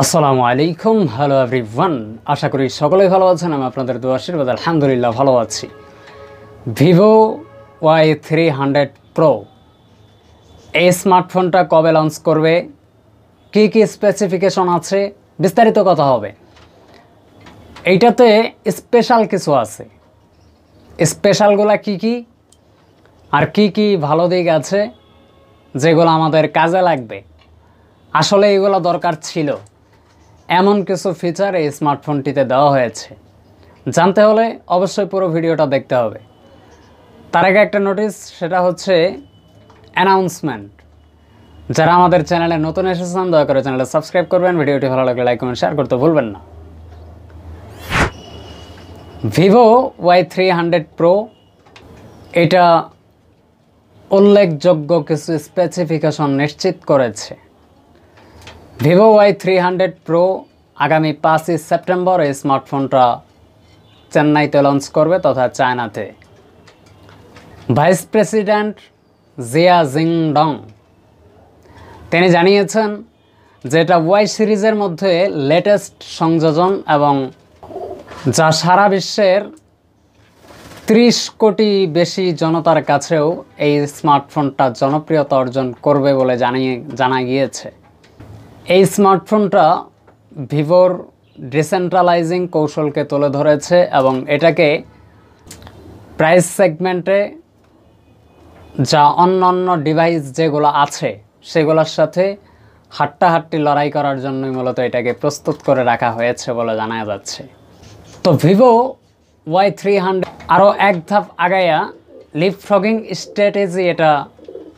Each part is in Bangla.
আসসালামু আলাইকুম, হ্যালো এভরিওয়ান। আশা করি সকলেই ভালো আছেন। আমি আপনাদের দোয়া আশীর্বাদ আলহামদুলিল্লাহ ভালো আছি। ভিভো Y300 প্রো এই স্মার্টফোনটা কবে লঞ্চ করবে, কী কী স্পেসিফিকেশন আছে, বিস্তারিত কথা হবে। এইটাতে স্পেশাল কিছু আছে। স্পেশালগুলা কি কি আর কি কি ভালো দিক আছে যেগুলো আমাদের কাজে লাগবে, আসলে এগুলো দরকার ছিল, এমন কিছু ফিচার এই স্মার্টফোনটিতে দেওয়া হয়েছে। জানতে হলে অবশ্যই পুরো ভিডিওটা দেখতে হবে। তার আগে একটা নোটিস, সেটা হচ্ছে অ্যানাউন্সমেন্ট। যারা আমাদের চ্যানেলে নতুন এসেছেন দয়া করে চ্যানেলটা সাবস্ক্রাইব করবেন, ভিডিওটি ভালো লাগলে লাইক কমেন্ট শেয়ার করতে ভুলবেন না। ভিভো Y300 প্রো এটা উল্লেখযোগ্য কিছু স্পেসিফিকেশন নিশ্চিত করেছে। ভিভো Y300 প্রো আগামী 5ই সেপ্টেম্বর এই স্মার্টফোনটা চেন্নাইতে লঞ্চ করবে তথা চায়নাতে। ভাইস প্রেসিডেন্ট জিয়া জিংডং তিনি জানিয়েছেন যে এটা ওয়াই সিরিজের মধ্যে লেটেস্ট সংযোজন এবং যা সারা বিশ্বের 30 কোটি বেশি জনতার কাছেও এই স্মার্টফোনটা জনপ্রিয়তা অর্জন করবে বলে জানা গিয়েছে। এই স্মার্টফোনটা ভিভোর ডিসেন্ট্রালাইজিং কৌশলকে তুলে ধরেছে এবং এটাকে প্রাইস সেগমেন্টে যা অন্যান্য ডিভাইস যেগুলো আছে সেগুলোর সাথে হাট্টাহাট্টি লড়াই করার জন্যই মূলত এটাকে প্রস্তুত করে রাখা হয়েছে বলে জানা যাচ্ছে। তো ভিভো Y300 আরও এক ধাপ আগাইয়া লিপফ্রগিং স্ট্র্যাটেজি এটা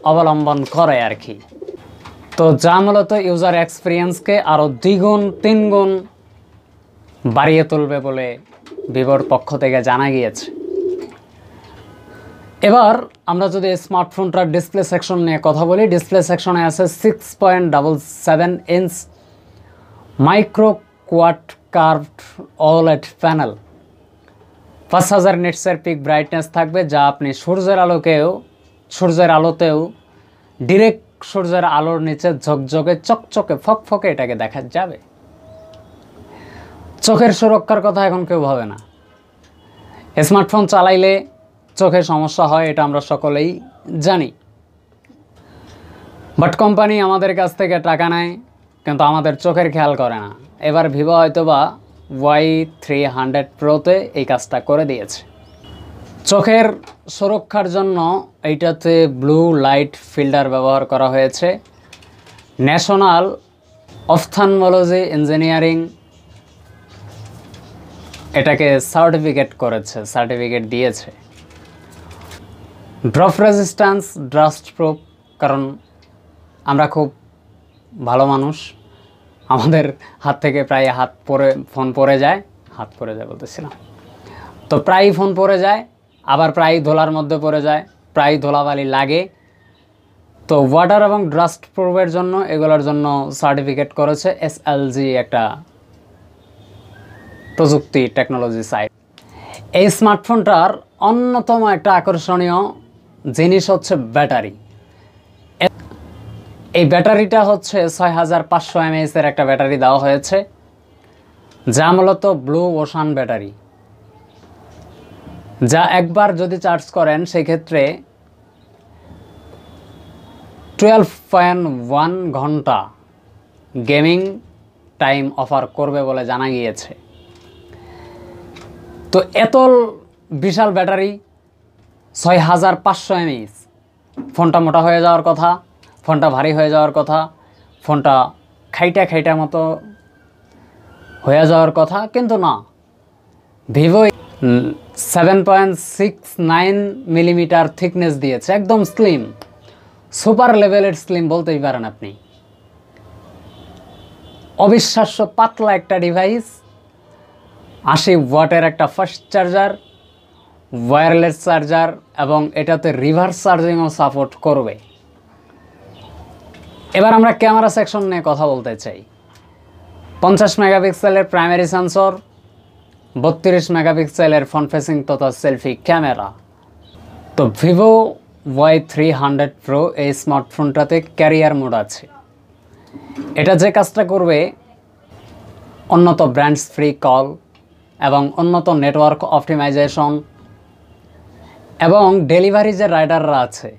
অবলম্বন করে আর কি। তো যা মূলত ইউজার এক্সপিরিয়েন্সকে আরও 2 গুণ 3 গুণ বাড়িয়ে তুলবে বলে ভিভোর পক্ষ থেকে জানা গিয়েছে। এবার আমরা যদি স্মার্টফোনটার ডিসপ্লে সেকশন নিয়ে কথা বলি, ডিসপ্লে সেকশনে আছে 6.77 inch micro quad curved OLED panel. 5000 নিটসের পিক ব্রাইটনেস থাকবে, যা আপনি সূর্যের আলোতেও ডিরেক্ট সূর্যের আলোর নিচে ঝকঝকে চকচকে ফকফকে এটাকে দেখা যাবে। চোখের সুরক্ষার কথা এখন কেউ ভাবে না। স্মার্টফোন চালাইলে চোখে সমস্যা হয়, এটা আমরা সকলেই জানি। বাট কোম্পানি আমাদের কাছ থেকে টাকা নেয় কিন্তু আমাদের চোখের খেয়াল করে না। এবার ভিভো হয়তোবা Y300 প্রোতে এই কাজটা করে দিয়েছে। চোখের সুরক্ষার জন্য এইটাতে ব্লু লাইট ফিল্টার ব্যবহার করা হয়েছে। ন্যাশনাল অফথালমোলজি ইঞ্জিনিয়ারিং এটাকে সার্টিফিকেট দিয়েছে। ড্রপ রেজিস্ট্যান্স, ডাস্ট প্রুফ, কারণ আমরা খুব ভালো মানুষ, আমাদের হাত থেকে প্রায় ফোন পড়ে যায় বলতেছিলাম, তো প্রায়ই ফোন পড়ে যায়, আবার প্রায় ধুলার মধ্যে পড়ে যায়, প্রায় ধুলাবালি লাগে। তো ওয়াটার এবং ডাস্ট প্রুফের জন্য এগুলোর জন্য সার্টিফিকেট করেছে SLG, একটা প্রযুক্তি টেকনোলজি সাইট। এই স্মার্টফোনটার অন্যতম একটা আকর্ষণীয় জিনিস হচ্ছে ব্যাটারি। এই ব্যাটারিটা হচ্ছে 6500 mAh এর একটা ব্যাটারি দেওয়া হয়েছে, যা মূলত ব্লু ওশান ব্যাটারি, যা একবার যদি চার্জ করেন সেক্ষেত্রে 12.1 ঘন্টা গেমিং টাইম অফার করবে বলে জানা গিয়েছে। তো এত বিশাল ব্যাটারি, 6500 mAh, ফোনটা মোটা হয়ে যাওয়ার কথা, ফোনটা ভারী হয়ে যাওয়ার কথা, ফোনটা খাইটা মতো হয়ে যাওয়ার কথা, কিন্তু না। ভিভো 7.69 মিলিমিটার থিকনেস দিয়েছে, একদম স্লিম, সুপার লেভেলের স্লিম বলতেই পারেন আপনি। অবিশ্বাস্য পাতলা একটা ডিভাইস, 80 ওয়াটের একটা ফাস্ট চার্জার, ওয়্যারলেস চার্জার, এবং এটাতে রিভার্স চার্জিংও সাপোর্ট করবে। এবার আমরা ক্যামেরা সেকশন নিয়ে কথা বলতে চাই। 50 মেগাপিক্সেলের প্রাইমারি সেন্সর, 32 মেগাপিক্সেলের ফ্রন্ট ফেসিং তথা সেলফি ক্যামেরা। তো ভিভো Y300 প্রো এই স্মার্টফোনটাতে ক্যারিয়ার মোড আছে। এটা যে কাজটা করবে উন্নত ব্র্যান্ডস ফ্রি কল এবং উন্নত নেটওয়ার্ক অপটিমাইজেশন এবং ডেলিভারি যে রাইডাররা আছে,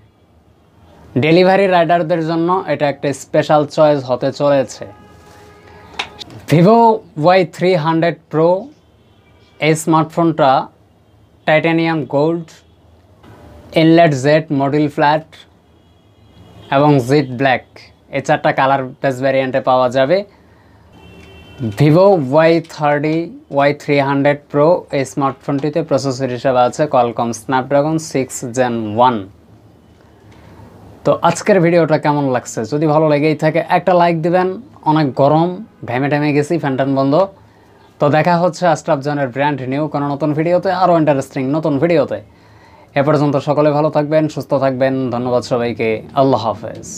ডেলিভারি রাইডারদের জন্য এটা একটা স্পেশাল চয়েস হতে চলেছে। ভিভো Y300 প্রো এই স্মার্টফোনটা titanium gold, inlet Z module flat এবং জেড ব্ল্যাক এই 4টা কালার বেস ভ্যারিয়েন্টে পাওয়া যাবে। ভিভো Y300 প্রো এই স্মার্টফোনটিতে প্রসেসর হিসেবে আছে কোয়ালকম স্ন্যাপড্রাগন 6 Gen 1। তো আজকের ভিডিওটা কেমন লাগছে? যদি ভালো লেগেই থাকে একটা লাইক দিবেন। অনেক গরম, ঘেমে গেছি, ফ্যান বন্ধ। তো দেখা হচ্ছে আস্ট্রাফজনের ব্র্যান্ড নিউ কোনো নতুন ভিডিওতে, আরও ইন্টারেস্টিং নতুন ভিডিওতে। এ পর্যন্ত সকলে ভালো থাকবেন, সুস্থ থাকবেন। ধন্যবাদ সবাইকে। আল্লাহ হাফেজ।